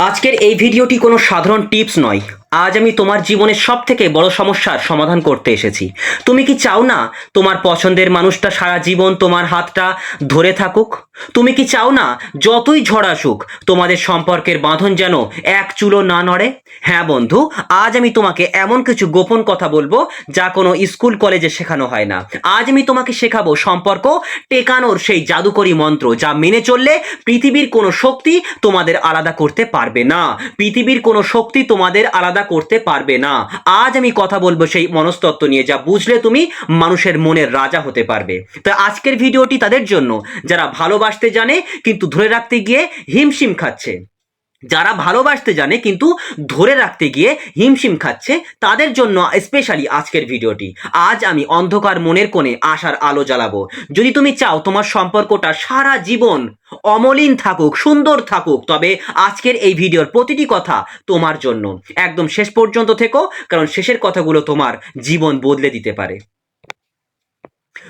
আজকের এই ভিডিওটি কোনো সাধারণ টিপস নয়। আজ আমি তোমার জীবনের সবথেকে বড় সমস্যার সমাধান করতে এসেছি। তুমি কি চাও না তোমার পছন্দের মানুষটা সারা জীবন তোমার হাতটা ধরে থাকুক? তুমি কি চাও না যতই ঝড় আসুক তোমাদের সম্পর্কের বাঁধন যেন এক চুলও না নড়ে? হ্যাঁ বন্ধু, আজ আমি তোমাকে এমন কিছু গোপন কথা বলবো যা কোনো স্কুল কলেজে শেখানো হয় না। আজ আমি তোমাকে শেখাবো সম্পর্ক টেকানোর সেই জাদুকরি মন্ত্র যা মেনে চললে পৃথিবীর কোনো শক্তি তোমাদের আলাদা করতে পারবে না। পৃথিবীর কোনো শক্তি তোমাদের আলাদা করতে পারবে না। আজ আমি কথা বলবো সেই মনস্তত্ত্ব নিয়ে যা বুঝলে তুমি মানুষের মনের রাজা হতে পারবে। তো আজকের ভিডিওটি তাদের জন্য যারা ভালোবাসতে জানে কিন্তু ধরে রাখতে গিয়ে হিমশিম খাচ্ছে, যারা ভালোবাসতে জানে কিন্তু ধরে রাখতে গিয়ে হিমশিম খাচ্ছে, তাদের জন্য স্পেশালি আজকের ভিডিওটি। আজ আমি অন্ধকার মনের কোণে আশার আলো জ্বালাবো। যদি তুমি চাও তোমার সম্পর্কটা সারা জীবন অমলিন থাকুক, সুন্দর থাকুক, তবে আজকের এই ভিডিওর প্রতিটি কথা তোমার জন্য। একদম শেষ পর্যন্ত থেকো, কারণ শেষের কথাগুলো তোমার জীবন বদলে দিতে পারে।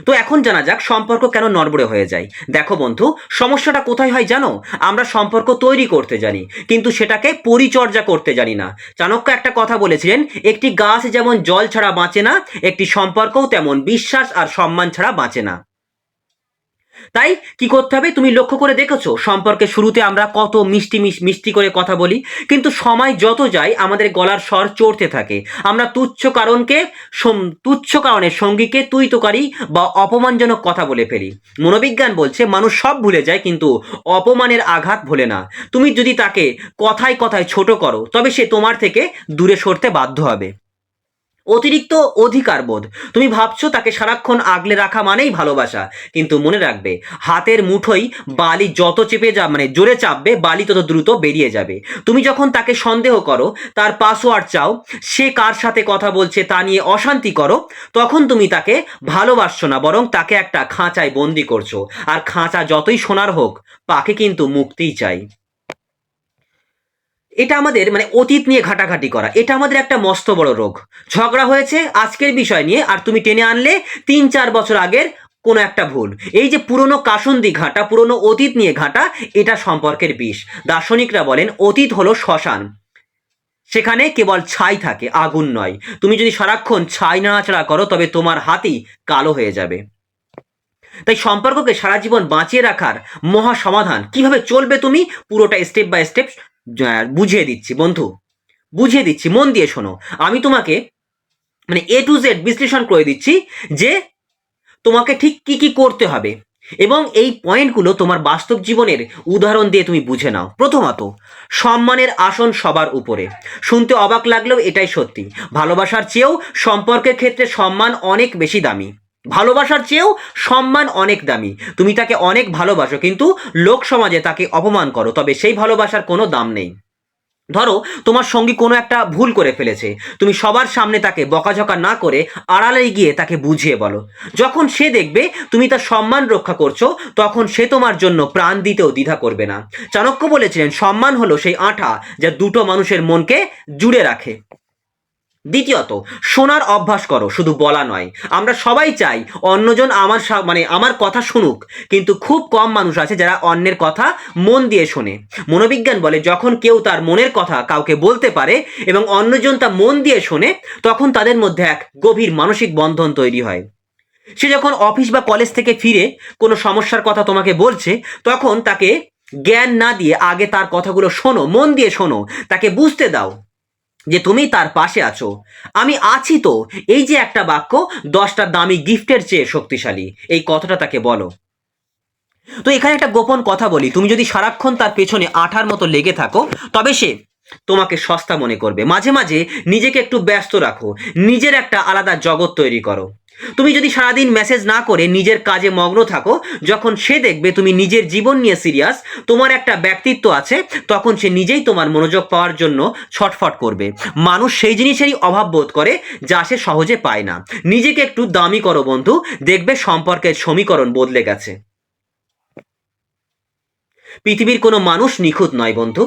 তো এখন জানা যাক সম্পর্ক কেন নড়বড়ে হয়ে যায়। দেখো বন্ধু, সমস্যাটা কোথায় হয় জানো? আমরা সম্পর্ক তৈরি করতে জানি কিন্তু সেটাকে পরিচর্যা করতে জানি না। চাণক্য একটা কথা বলেছিলেন, একটি গাছ যেমন জল ছাড়া বাঁচে না, একটি সম্পর্কও তেমন বিশ্বাস আর সম্মান ছাড়া বাঁচে না। তাই কি করতে হবে? তুমি লক্ষ্য করে দেখেছো সম্পর্কে শুরুতে আমরা কত মিষ্টি মিষ্টি করে কথা বলি, কিন্তু সময় যত যায় আমাদের গলার স্বর চড়তে থাকে। আমরা তুচ্ছ কারণে সঙ্গীকে তুই তোকারি বা অপমানজনক কথা বলে ফেলি। মনোবিজ্ঞান বলছে মানুষ সব ভুলে যায় কিন্তু অপমানের আঘাত ভোলে না। তুমি যদি তাকে কথায় কথায় ছোট করো তবে সে তোমার থেকে দূরে সরতে বাধ্য হবে। অতিরিক্ত অধিকার বোধ, তুমি ভাবছো তাকে সারাক্ষণ আগলে রাখা মানেই ভালোবাসা, কিন্তু মনে রাখবে হাতের মুঠোই বালি যত চেপে যা মানে জোরে চাপবে বালি তত দ্রুত বেরিয়ে যাবে। তুমি যখন তাকে সন্দেহ করো, তার পাসওয়ার্ড চাও, সে কার সাথে কথা বলছে তা নিয়ে অশান্তি করো, তখন তুমি তাকে ভালোবাসছো না, বরং তাকে একটা খাঁচায় বন্দি করছো। আর খাঁচা যতই সোনার হোক, পাখি কিন্তু মুক্তিই চাই। এটা আমাদের অতীত নিয়ে ঘাটাঘাটি করা, এটা আমাদের একটা মস্ত বড় রোগ। ঝগড়া হয়েছে আজকের বিষয় নিয়ে আর তুমি টেনে আনলে 3-4 বছর আগের কোনো একটা ভুল। এই যে পুরনো কাসুন্দি ঘাটা, পুরনো অতীত নিয়ে ঘাটা, এটা সম্পর্কের বিষ। দার্শনিকরা বলেন অতীত হলো শ্মশান, সেখানে কেবল ছাই থাকে, আগুন নয়। তুমি যদি সারাক্ষণ ছাই নাড়াচাড়া করো তবে তোমার হাতই কালো হয়ে যাবে। তাই সম্পর্ককে সারা জীবন বাঁচিয়ে রাখার মহা সমাধান কিভাবে চলবে তুমি, পুরোটা স্টেপ বাই স্টেপ বুঝিয়ে দিচ্ছি বন্ধু, বুঝিয়ে দিচ্ছি, মন দিয়ে শোনো। আমি তোমাকে A to Z বিশ্লেষণ করে দিচ্ছি যে তোমাকে ঠিক কি কি করতে হবে, এবং এই পয়েন্টগুলো তোমার বাস্তব জীবনের উদাহরণ দিয়ে তুমি বুঝে নাও। প্রথমত, সম্মানের আসন সবার উপরে। শুনতে অবাক লাগলেও এটাই সত্যি। ভালোবাসার চেয়েও সম্পর্কের ক্ষেত্রে সম্মান অনেক বেশি দামি। ভালোবাসার চেয়েও সম্মান অনেক দামি। তুমি তাকে অনেক ভালোবাসো কিন্তু লোক সমাজে তাকে অপমান করো, তবে সেই ভালোবাসার কোনো দাম নেই। ধরো তোমার সঙ্গী কোনো একটা ভুল করে ফেলেছে, তুমি সবার সামনে তাকে বকাঝকা না করে আড়ালে গিয়ে তাকে বুঝিয়ে বলো। যখন সে দেখবে তুমি তার সম্মান রক্ষা করছো, তখন সে তোমার জন্য প্রাণ দিতেও দ্বিধা করবে না। চাণক্য বলেছিলেন সম্মান হলো সেই আঠা যা দুটো মানুষের মনকে জুড়ে রাখে। দ্বিতীয়ত, শোনার অভ্যাস করো, শুধু বলা নয়। আমরা সবাই চাই অন্যজন আমার কথা শুনুক, কিন্তু খুব কম মানুষ আছে যারা অন্যের কথা মন দিয়ে শোনে। মনোবিজ্ঞান বলে যখন কেউ তার মনের কথা কাউকে বলতে পারে এবং অন্যজন তা মন দিয়ে শোনে, তখন তাদের মধ্যে এক গভীর মানসিক বন্ধন তৈরি হয়। সে যখন অফিস বা কলেজ থেকে ফিরে কোনো সমস্যার কথা তোমাকে বলছে, তখন তাকে জ্ঞান না দিয়ে আগে তার কথাগুলো শোনো, মন দিয়ে শোনো, তাকে বুঝতে দাও যে তুমি তার পাশে আছো। আমি আছি তো, এই যে একটা বাক্য 10টা দামি গিফটের চেয়ে শক্তিশালী, এই কথাটা তাকে বলো। তো এখানে একটা গোপন কথা বলি, তুমি যদি সারাক্ষণ তার পেছনে আঠার মতো লেগে থাকো তবে সে তোমাকে সস্তা মনে করবে। মাঝে মাঝে নিজেকে একটু ব্যস্ত রাখো, নিজের একটা আলাদা জগৎ তৈরি করো। তুমি যদি সারাদিন মেসেজ না করে নিজের কাজে মগ্ন থাকো, যখন সে দেখবে তুমি নিজের জীবন নিয়ে সিরিয়াস, তোমার একটা ব্যক্তিত্ব আছে, তখন সে নিজেই তোমার মনোযোগ পাওয়ার জন্য ছটফট করবে। মানুষ সেই জিনিসেরই অভাব বোধ করে যা সে সহজে পায় না। নিজেকে একটু দামি করো বন্ধু, দেখবে সম্পর্কের সমীকরণ বদলে গেছে। পৃথিবীর কোনো মানুষ নিখুঁত নয় বন্ধু।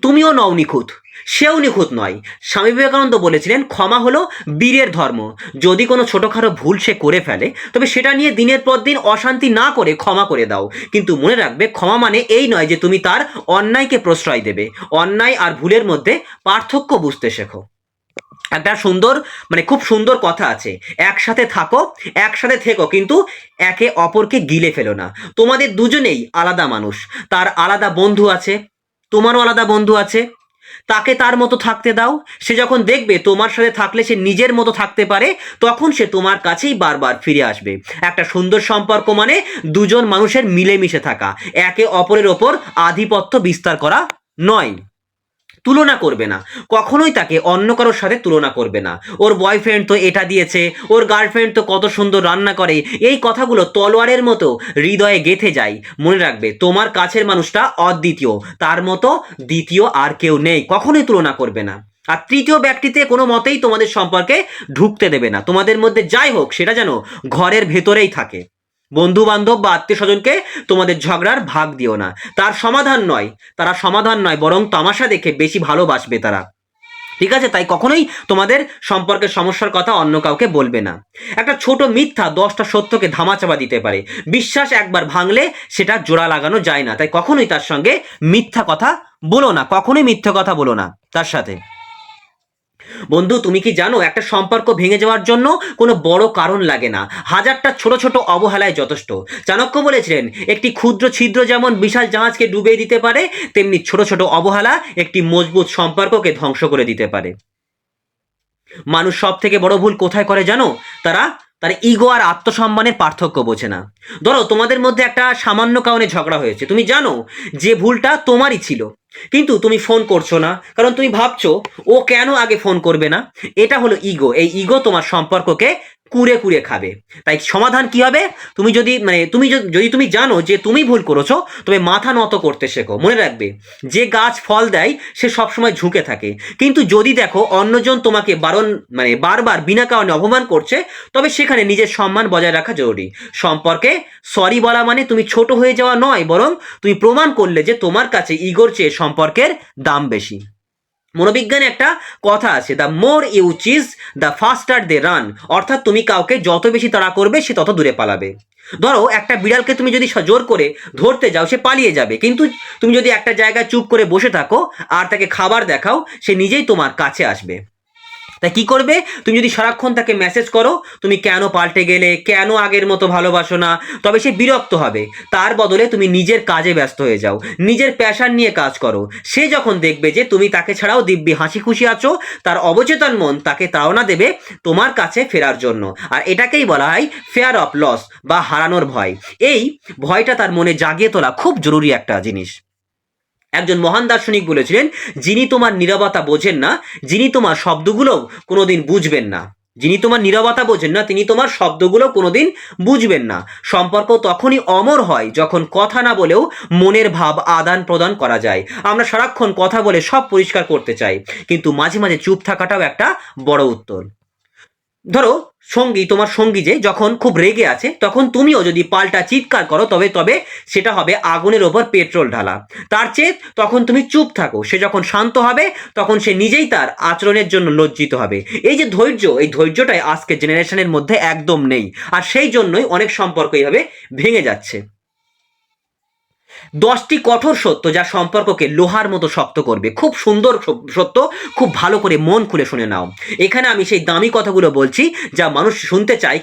তুমিও নও নিখুঁত, সেও নিখুঁত নয়। স্বামী বিবেকানন্দ বলেছিলেন, ক্ষমা হলো বীরের ধর্ম। যদি কোনো ছোটোখাটো ভুল সে করে ফেলে, তবে সেটা নিয়ে দিনের পর দিন অশান্তি না করে ক্ষমা করে দাও। কিন্তু মনে রাখবে, ক্ষমা মানে এই নয় যে তুমি তার অন্যায়কে প্রশ্রয় দেবে। অন্যায় আর ভুলের মধ্যে পার্থক্য বুঝতে শেখো। একটা সুন্দর, মানে খুব সুন্দর কথা আছে, একসাথে থাকো, একসাথে থেকো, কিন্তু একে অপরকে গিলে ফেলো না। তোমাদের দুজনেই আলাদা মানুষ, তার আলাদা বন্ধু আছে, তোমারও আলাদা বন্ধু আছে। তাকে তার মতো থাকতে দাও। সে যখন দেখবে তোমার সাথে থাকলে সে নিজের মতো থাকতে পারে, তখন সে তোমার কাছেই বারবার ফিরে আসবে। একটা সুন্দর সম্পর্ক মানে দুজন মানুষের মিলেমিশে থাকা, একে অপরের ওপর আধিপত্য বিস্তার করা নয়। তুলনা করবে না, কখনোই তাকে অন্য কারোর সাথে তুলনা করবে না। ওর বয়ফ্রেন্ড তো এটা দিয়েছে, ওর গার্লফ্রেন্ড তো কত সুন্দর রান্না করে, এই কথাগুলো তলোয়ারের মতো হৃদয়ে গেঁথে যায়। মনে রাখবে, তোমার কাছের মানুষটা অদ্বিতীয়, তার মতো দ্বিতীয় আর কেউ নেই। কখনোই তুলনা করবে না। আর তৃতীয় ব্যক্তিতে কোনো মতেই তোমাদের সম্পর্কে ঢুকতে দেবে না। তোমাদের মধ্যে যাই হোক, সেটা যেন ঘরের ভেতরেই থাকে। বন্ধু বান্ধব বা আত্মীয় স্বজনকে তোমাদের ঝগড়ার ভাগ দিও না। তারা সমাধান নয়, বরং তামাশা দেখে বেশি ভালোবাসবে তারা। ঠিক আছে? তাই কখনোই তোমাদের সম্পর্কের সমস্যার কথা অন্য কাউকে বলবে না। একটা ছোট মিথ্যা 10টা সত্যকে ধামাচাপা দিতে পারে। বিশ্বাস একবার ভাঙলে সেটা জোড়া লাগানো যায় না। তাই কখনোই তার সঙ্গে মিথ্যা কথা বলো না, কখনোই মিথ্যা কথা বলো না তার সাথে। বন্ধু, তুমি কি জানো, একটা সম্পর্ক ভেঙে যাওয়ার জন্য কোনো বড় কারণ লাগে না, হাজারটা ছোট ছোট অবহেলায় যথেষ্ট। চাণক্য বলেছিলেন, একটি ক্ষুদ্র ছিদ্র যেমন বিশাল জাহাজকে ডুবিয়ে দিতে পারে, তেমনি ছোট ছোট অবহেলা একটি মজবুত সম্পর্ককে ধ্বংস করে দিতে পারে। মানুষ সব থেকে বড় ভুল কোথায় করে জানো? তারা তার ইগো আর আত্মসম্মানের পার্থক্য বোঝে না। ধরো তোমাদের মধ্যে একটা সামান্য কারণে ঝগড়া হয়েছে, তুমি জানো যে ভুলটা তোমারই ছিল, কিন্তু তুমি ফোন করছো না, কারণ তুমি ভাবছো ও কেন আগে ফোন করবে না। এটা হলো ইগো। এই ইগো তোমার সম্পর্ককে কুড়ে কুড়ে খাবে। তাই সমাধান কি হবে? যদি তুমি জানো যে তুমি ভুল করেছো, তবে মাথা নত করতে শেখো। মনে রাখবে, যে গাছ ফল দেয় সে সবসময় ঝুঁকে থাকে, কিন্তু যদি দেখো অন্যজন তোমাকে বারবার বিনা কারণে অপমান করছে, তবে সেখানে নিজের সম্মান বজায় রাখা জরুরি। সম্পর্কে সরি বলা মানে তুমি ছোট হয়ে যাওয়া নয়, বরং তুমি প্রমাণ করলে যে তোমার কাছে ইগোর চেয়ে সম্পর্কের দাম বেশি। মনোবিজ্ঞানে একটা কথা আছে, the more you chase the faster they run. অর্থাৎ তুমি কাউকে যত বেশি তাড়া করবে, সে তত দূরে পালাবে। ধরো একটা বিড়ালকে তুমি যদি জোর করে ধরতে যাও, সে পালিয়ে যাবে, কিন্তু তুমি যদি একটা জায়গায় চুপ করে বসে থাকো আর তাকে খাবার দেখাও, সে নিজেই তোমার কাছে আসবে। তাই কি করবে? তুমি যদি সারাক্ষণ তাকে মেসেজ করো, তুমি কেন পাল্টে গেলে, কেন আগের মতো ভালোবাসো না, তবে সে বিরক্ত হবে। তার বদলে তুমি নিজের কাজে ব্যস্ত হয়ে যাও, নিজের প্যাশন নিয়ে কাজ করো। সে যখন দেখবে যে তুমি তাকে ছাড়াও দিব্যি হাসি খুশি আছো, তার অবচেতন মন তাকে তাড়না দেবে তোমার কাছে ফেরার জন্য। আর এটাকেই বলা হয় ফেয়ার অফ লস, বা হারানোর ভয়। এই ভয়টা তার মনে জাগিয়ে তোলা খুব জরুরি একটা জিনিস। একজন মহান দার্শনিক বলেছিলেন, যিনি তোমার নীরবতা বোঝেন না, যিনি তোমার শব্দগুলো কোনোদিন বুঝবেন না। যিনি তোমার নীরবতা বোঝেন না, তিনি তোমার শব্দগুলো কোনোদিন বুঝবেন না। সম্পর্ক তখনই অমর হয় যখন কথা না বলেও মনের ভাব আদান প্রদান করা যায়। আমরা সারাক্ষণ কথা বলে সব পরিষ্কার করতে চাই, কিন্তু মাঝে মাঝে চুপ থাকাটাও একটা বড় উত্তর। ধরো তোমার সঙ্গী যে যখন খুব রেগে আছে, তখন তুমিও যদি পাল্টা চিৎকার করো, তবে সেটা হবে আগুনের ওপর পেট্রোল ঢালা। তার চেয়ে তখন তুমি চুপ থাকো। সে যখন শান্ত হবে, তখন সে নিজেই তার আচরণের জন্য লজ্জিত হবে। এই যে ধৈর্য, এই ধৈর্যটাই আজকের জেনারেশনের মধ্যে একদম নেই, আর সেই জন্যই অনেক সম্পর্ক এইভাবে ভেঙে যাচ্ছে। 10টি কঠোর সত্য যা সম্পর্ককে লোহার মতো শক্ত করবে। খুব সুন্দর সত্য, খুব ভালো করে মন খুলে শুনে নাও। এখানে আমি সেই দামি কথাগুলো বলছি যা মানুষ শুনতে চায়,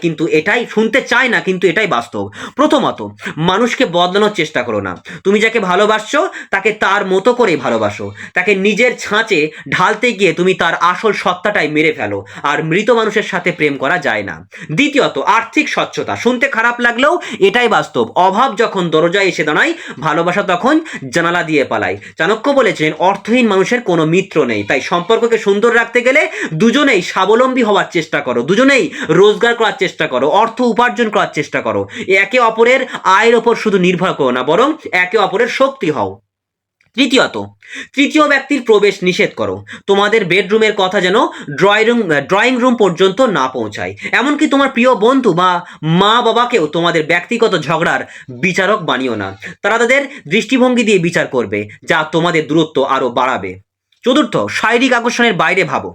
কিন্তু এটাই বাস্তব। প্রথমত, মানুষকে বদলানোর চেষ্টা করো না। তুমি যাকে ভালোবাসছো তাকে তার মতো করেই ভালোবাসো। তাকে নিজের ছাঁচে ঢালতে গিয়ে তুমি তার আসল সত্তাটাই মেরে ফেলো, আর মৃত মানুষের সাথে প্রেম করা যায় না। দ্বিতীয়ত, আর্থিক স্বচ্ছতা। শুনতে খারাপ লাগলেও এটাই বাস্তব। অভাব যখন দরজায় এসে দাঁড়ায়, ভালোবাসা তখন জানালা দিয়ে পালায়। চাণক্য বলেছেন, অর্থহীন মানুষের কোনো মিত্র নেই। তাই সম্পর্ককে সুন্দর রাখতে গেলে দুজনেই স্বাবলম্বী হওয়ার চেষ্টা করো, দুজনেই রোজগার করার চেষ্টা করো, অর্থ উপার্জন করার চেষ্টা করো। একে অপরের আয়ের ওপর শুধু নির্ভর করো না, বরং একে অপরের শক্তি হও। তৃতীয় ব্যক্তির প্রবেশ নিষেধ করো। তোমাদের বেডরুমের কথা যেন ড্রয়িং রুম পর্যন্ত না পৌঁছায়। এমনকি তোমার প্রিয় বন্ধু বা মা বাবাকেও তোমাদের ব্যক্তিগত ঝগড়ার বিচারক বানিও না। তারা তাদের দৃষ্টিভঙ্গি দিয়ে বিচার করবে, যা তোমাদের দূরত্ব আরো বাড়াবে। চতুর্থ, শারীরিক আকর্ষণের বাইরে ভাবো।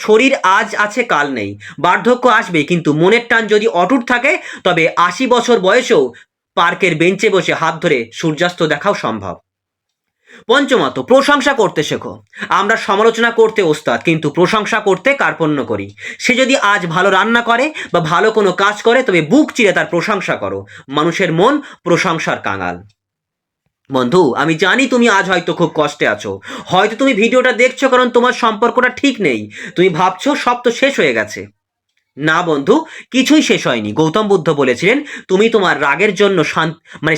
শরীর আজ আছে কাল নেই, বার্ধক্য আসবে, কিন্তু মনের টান যদি অটুট থাকে তবে 80 বছর বয়সেও পার্কের বেঞ্চে বসে হাত ধরে সূর্যাস্ত দেখাও সম্ভব। পঞ্চমত, প্রশংসা করতে শেখো। আমরা সমালোচনা করতে ওস্তাদ, কিন্তু প্রশংসা করতে কার্পণ্য করি। সে যদি আজ ভালো রান্না করে বা ভালো কোনো কাজ করে তবে বুক চিরে তার প্রশংসা করো। মানুষের মন প্রশংসার কাঙাল। বন্ধু, আমি জানি তুমি আজ হয়তো খুব কষ্টে আছো। হয়তো তুমি ভিডিওটা দেখছো কারণ তোমার সম্পর্কটা ঠিক নেই। তুমি ভাবছো সব তো শেষ হয়ে গেছে। না বন্ধু, কিছুই শেষ হয়নি। গৌতম বুদ্ধ বলেছিলেন, তুমি তোমার রাগের জন্য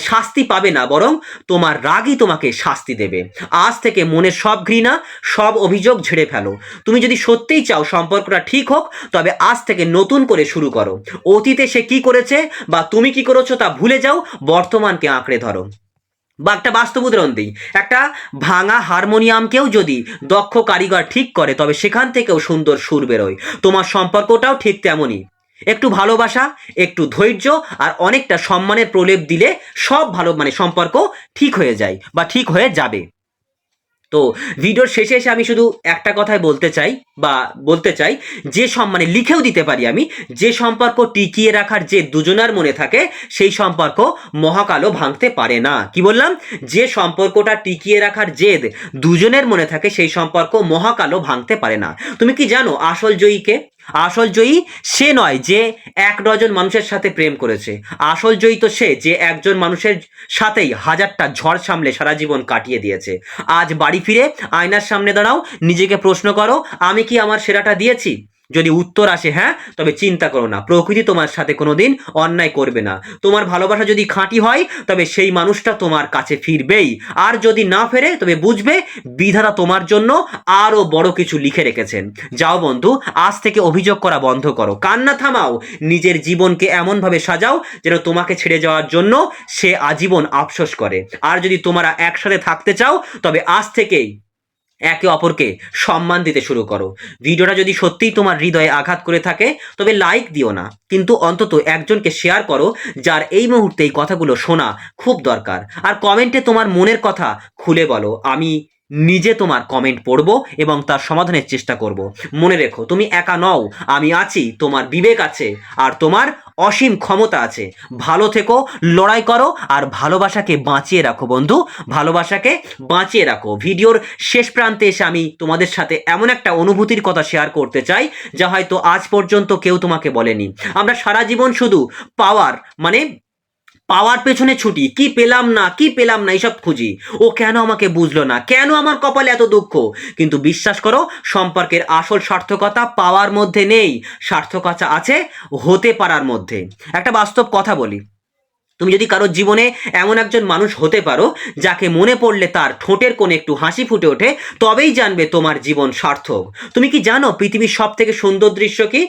শাস্তি পাবে না, বরং তোমার রাগই তোমাকে শাস্তি দেবে। আজ থেকে মনের সব ঘৃণা, সব অভিযোগ ঝেড়ে ফেলো। তুমি যদি সত্যিই চাও সম্পর্কটা ঠিক হোক, তবে আজ থেকে নতুন করে শুরু করো। অতীতে সে কি করেছে বা তুমি কি করেছো তা ভুলে যাও, বর্তমানকে আঁকড়ে ধরো। বা একটা বাস্তব উদাহরণ দিই, একটা ভাঙা হারমোনিয়ামকেও যদি দক্ষ কারিগর ঠিক করে তবে সেখান থেকেও সুন্দর সুর বেরোয়। তোমার সম্পর্কটাও ঠিক তেমনই। একটু ভালোবাসা, একটু ধৈর্য আর অনেকটা সম্মানের প্রলেপ দিলে সব সম্পর্ক ঠিক হয়ে যায় বা ঠিক হয়ে যাবে। তো ভিডিওর শেষে এসে আমি শুধু একটা কথাই বলতে চাই, যে লিখেও দিতে পারি আমি, যে সম্পর্ক টিকিয়ে রাখার যে দুজনার মনে থাকে সেই সম্পর্ক মহাকালও ভাঙতে পারে না। কি বললাম? যে সম্পর্কটা টিকিয়ে রাখার জেদ দুজনের মনে থাকে সেই সম্পর্ক মহাকালও ভাঙতে পারে না। তুমি কি জানো আসল জয়ীকে? আসল জয়ী সে নয় যে 1 ডজন মানুষের সাথে প্রেম করেছে। আসল জয়ী তো সে যে একজন মানুষের সাথেই 1000টা ঝড় সামলে সারা জীবন কাটিয়ে দিয়েছে। আজ বাড়ি ফিরে আয়নার সামনে দাঁড়াও, নিজেকে প্রশ্ন করো, আমি কি আমার সেরাটা দিয়েছি? যদি উত্তর আসে হ্যাঁ, তবে চিন্তা করো না, প্রকৃতি তোমার সাথে কোনোদিন অন্যায় করবে না। তোমার ভালোবাসা যদি খাঁটি হয় তবে সেই মানুষটা তোমার কাছে ফিরবেই। আর যদি না ফেরে তবে বুঝবে বিধাতা তোমার জন্য আরো বড় কিছু লিখে রেখেছেন। যাও বন্ধু, আজ থেকে অভিযোগ করা বন্ধ করো, কান্না থামাও, নিজের জীবনকে এমনভাবে সাজাও যেন তোমাকে ছেড়ে যাওয়ার জন্য সে আজীবন আফসোস করে। আর যদি তোমরা একসাথে থাকতে চাও তবে আজ থেকেই একে অপরকে সম্মান দিতে শুরু করো। ভিডিওটা যদি সত্যিই তোমার হৃদয়ে আঘাত করে থাকে তবে লাইক দিও না, কিন্তু অন্তত একজনকে শেয়ার করো যার এই মুহূর্তে এই কথাগুলো শোনা খুব দরকার। আর কমেন্টে তোমার মনের কথা খুলে বলো, আমি নিজে তোমার কমেন্ট পড়ব এবং তার সমাধানের চেষ্টা করব। মনে রেখো, তুমি একা নও, আমি আছি, তোমার বিবেক আছে আর তোমার অসীম ক্ষমতা আছে। ভালো থেকো, লড়াই করো আর ভালোবাসাকে বাঁচিয়ে রাখো বন্ধু, ভালোবাসাকে বাঁচিয়ে রাখো। ভিডিওর শেষ প্রান্তে এসে আমি তোমাদের সাথে এমন একটা অনুভূতির কথা শেয়ার করতে চাই যা হয়তো আজ পর্যন্ত কেউ তোমাকে বলেনি। আমরা সারা জীবন শুধু পাওয়ার পেছনে ছুটি, কি পেলাম না এইসব খুঁজি। ও কেন আমাকে বুঝলো না, কেন আমার কপালে এত দুঃখ? কিন্তু বিশ্বাস করো, সম্পর্কের আসল সার্থকতা পাওয়ার মধ্যে নেই, সার্থকতা আছে হতে পারার মধ্যে। একটা বাস্তব কথা বলি, তুমি যদি কারোর জীবনে এমন একজন মানুষ হতে পারো যাকে মনে পড়লে তার ঠোঁটের কোণে একটু হাসি ফুটে ওঠে, তবেই জানবে তোমার জীবন সার্থক। তুমি কি জানো পৃথিবীর সব থেকে সুন্দর দৃশ্য কি?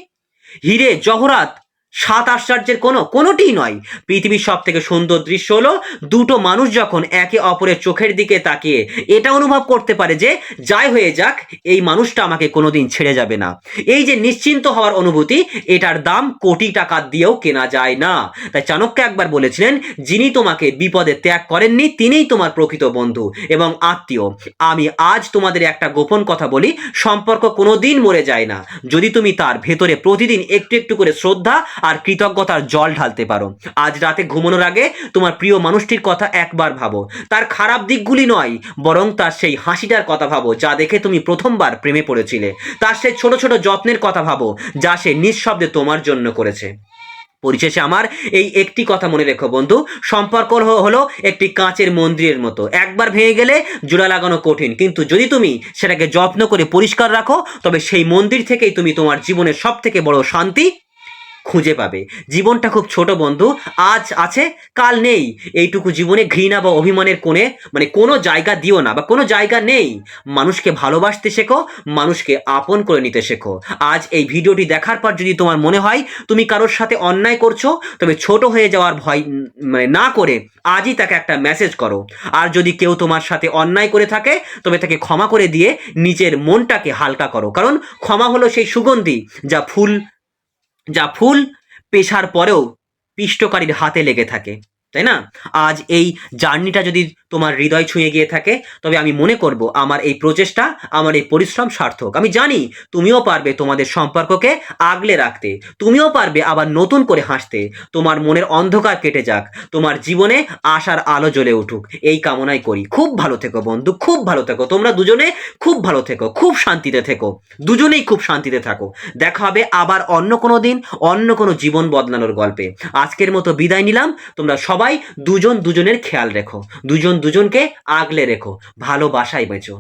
হিরে জহরাত 7 আশ্চর্যের কোনোটিই নয়। পৃথিবীর সব থেকে সুন্দর দৃশ্য হলো দুটো মানুষ যখন একে অপরের চোখের দিকে তাকিয়ে এটা অনুভব করতে পারে যে যাই হয়ে যাক এই মানুষটা আমাকে কোনোদিন ছেড়ে যাবে না। এই যে নিশ্চিন্ত হওয়ার অনুভূতি, এটার দাম কোটি টাকা দিয়েও কেনা যায় না। তাই চাণক্য একবার বলেছিলেন, যিনি তোমাকে বিপদে ত্যাগ করেননি তিনিই তোমার প্রকৃত বন্ধু এবং আত্মীয়। আমি আজ তোমাদের একটা গোপন কথা বলি, সম্পর্ক কোনোদিন মরে যায় না যদি তুমি তার ভেতরে প্রতিদিন একটু একটু করে শ্রদ্ধা আর কৃতজ্ঞতার জল ঢালতে পারো। আজ রাতে ঘুমানোর আগে তোমার প্রিয় মানুষটির কথা একবার ভাবো, তার খারাপ দিকগুলি নয়, বরং তার সেই হাসিটার কথা ভাবো যা দেখে তুমি প্রথমবার প্রেমে পড়েছিলে, তার সেই ছোট ছোট যত্নের কথা ভাবো যা সে নিঃশব্দে তোমার জন্য করেছে। পরিশেষে আমার এই একটি কথা মনে রেখো বন্ধু, সম্পর্ক হলো একটি কাঁচের মন্দিরের মতো, একবার ভেঙে গেলে জোড়া লাগানো কঠিন, কিন্তু যদি তুমি সেটাকে যত্ন করে পরিষ্কার রাখো তবে সেই মন্দির থেকেই তুমি তোমার জীবনের সব থেকে বড় শান্তি খুঁজে পাবে। জীবনটা খুব ছোট বন্ধু, আজ আছে কাল নেই। এইটুকু জীবনে ঘৃণা বা অভিমানের কোণে মানে কোনো জায়গা দিও না, বা কোনো জায়গা নেই। মানুষকে ভালোবাসতে শেখো, মানুষকে আপন করে নিতে শেখো। আজ এই ভিডিওটি দেখার পর যদি তোমার মনে হয় তুমি কারোর সাথে অন্যায় করছো, তবে ছোট হয়ে যাওয়ার ভয় মানে না করে আজই তাকে একটা মেসেজ করো। আর যদি কেউ তোমার সাথে অন্যায় করে থাকে, তবে তাকে ক্ষমা করে দিয়ে নিজের মনটাকে হালকা করো। কারণ ক্ষমা হলো সেই সুগন্ধি যা ফুল পেশার পরেও পিষ্টকারীর হাতে লেগে থাকে, তাই না? আজ এই জার্নিটা যদি তোমার হৃদয় ছুঁয়ে গিয়ে থাকে, তবে আমি মনে করব আমার এই প্রচেষ্টা, আমার এই পরিশ্রম সার্থক। আমি জানি তুমিও পারবে তোমাদের সম্পর্ককে আগলে রাখতে, তুমিও পারবে আবার নতুন করে হাসতে। তোমার মনের অন্ধকার কেটে যাক, তোমার জীবনে আশার আলো জ্বলে উঠুক, এই কামনাই করি। খুব ভালো থেকো বন্ধু, খুব ভালো থেকো। তোমরা দুজনে খুব ভালো থেকো, খুব শান্তিতে থেকো, দুজনেই খুব শান্তিতে থাকো। দেখা হবে আবার অন্য কোনো দিন, অন্য কোনো জীবন বদলানোর গল্পে। আজকের মতো বিদায় নিলাম। তোমরা সবাই দুজন দুজনের খেয়াল রেখো, দুজন দুজনকে আগলে রেখো, ভালোবাসায় বেঁচো।